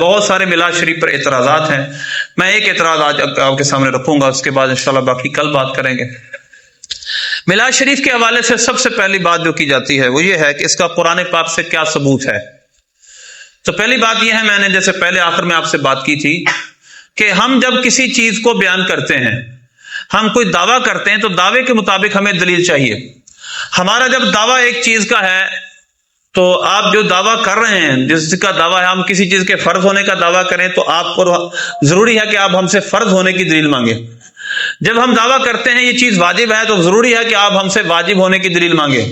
بہت سارے میلاد شریف پر اعتراضات ہیں. میں ایک اعتراض آج آپ کے سامنے رکھوں گا، اس کے بعد انشاءاللہ باقی کل بات کریں گے. میلاد شریف کے حوالے سے سب سے پہلی بات جو کی جاتی ہے وہ یہ ہے کہ اس کا قرآن پاک سے کیا ثبوت ہے. تو پہلی بات یہ ہے، میں نے جیسے پہلے آخر میں آپ سے بات کی تھی کہ ہم جب کسی چیز کو بیان کرتے ہیں، ہم کوئی دعویٰ کرتے ہیں تو دعوے کے مطابق ہمیں دلیل چاہیے. ہمارا جب دعویٰ ایک چیز کا ہے تو آپ جو دعویٰ کر رہے ہیں، جس کا دعویٰ ہے ہم کسی چیز کے فرض ہونے کا دعویٰ کریں تو آپ کو ضروری ہے کہ آپ ہم سے فرض ہونے کی دلیل مانگیں. جب ہم دعویٰ کرتے ہیں یہ چیز واجب ہے تو ضروری ہے کہ آپ ہم سے واجب ہونے کی دلیل مانگیں.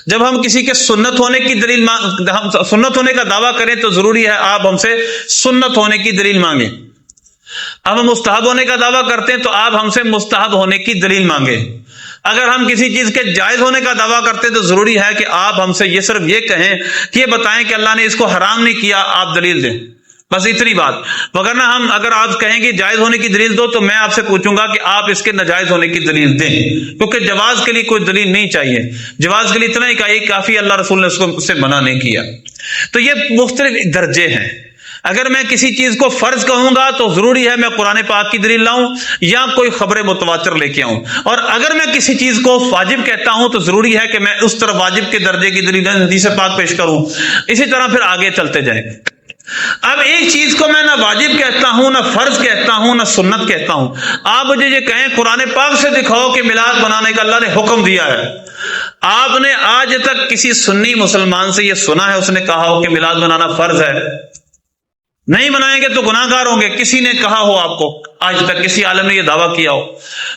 جب ہم کسی کے سنت ہونے کی دلیل ہم سنت ہونے کا دعویٰ کریں تو ضروری ہے آپ ہم سے سنت ہونے کی دلیل مانگیں. اب ہم مستحب ہونے کا دعویٰ کرتے ہیں تو آپ ہم سے مستحب ہونے کی دلیل مانگیں. اگر ہم کسی چیز کے جائز ہونے کا دعویٰ کرتے ہیں تو ضروری ہے کہ آپ ہم سے یہ صرف یہ کہیں کہ یہ بتائیں کہ اللہ نے اس کو حرام نہیں کیا، آپ دلیل دیں. بس اتنی بات. وگرنہ ہم اگر آپ کہیں گے جائز ہونے کی دلیل دو تو میں آپ سے پوچھوں گا کہ آپ اس کے ناجائز ہونے کی دلیل دیں، کیونکہ جواز کے لیے کوئی دلیل نہیں چاہیے. جواز کے لیے اتنا ہی کافی، اللہ رسول نے اس سے منع نہیں کیا. تو یہ مختلف درجے ہیں. اگر میں کسی چیز کو فرض کہوں گا تو ضروری ہے میں قرآن پاک کی دلیل لاؤں یا کوئی خبر متواتر لے کے آؤں، اور اگر میں کسی چیز کو واجب کہتا ہوں تو ضروری ہے کہ میں اس طرح واجب کے درجے کی دلیل حدیث پاک پیش کروں. اسی طرح پھر آگے چلتے جائیں. اب ایک چیز کو میں نہ واجب کہتا ہوں، نہ فرض کہتا ہوں، نہ سنت کہتا ہوں. آپ مجھے یہ کہیں قرآن پاک سے دکھاؤ کہ میلاد بنانے کا اللہ نے حکم دیا ہے. آپ نے آج تک کسی سنی مسلمان سے یہ سنا ہے اس نے کہا ہو کہ میلاد بنانا فرض ہے؟ نہیں منائیں گے تو گناہ گار ہوں گے. کسی نے کہا ہو آپ کو آج تک، کسی عالم نے یہ دعویٰ کیا ہو؟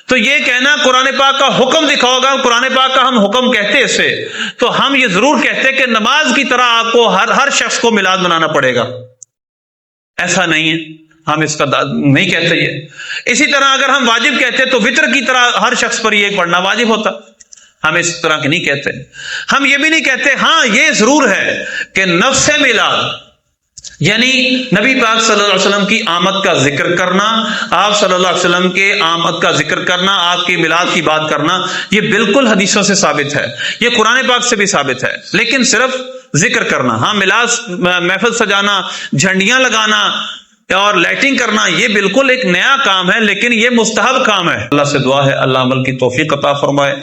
تو یہ کہنا قرآن پاک کا حکم دکھاؤ گا، قرآن پاک کا ہم حکم کہتے اس سے، تو ہم یہ ضرور کہتے کہ نماز کی طرح آپ کو ہر شخص کو میلاد منانا پڑے گا. ایسا نہیں ہے، ہم اس کا نہیں کہتے یہ. اسی طرح اگر ہم واجب کہتے تو وتر کی طرح ہر شخص پر یہ پڑھنا واجب ہوتا. ہم اس طرح کے نہیں کہتے. ہم یہ بھی نہیں کہتے. ہاں یہ ضرور ہے کہ نفس میلاد یعنی نبی پاک صلی اللہ علیہ وسلم کی آمد کا ذکر کرنا، آپ صلی اللہ علیہ وسلم کے آمد کا ذکر کرنا، آپ کی میلاد کی بات کرنا، یہ بالکل حدیثوں سے ثابت ہے، یہ قرآن پاک سے بھی ثابت ہے. لیکن صرف ذکر کرنا، ہاں میلاد محفل سجانا، جھنڈیاں لگانا اور لائٹنگ کرنا یہ بالکل ایک نیا کام ہے، لیکن یہ مستحب کام ہے. اللہ سے دعا ہے اللہ عمل کی توفیق عطا فرمائے.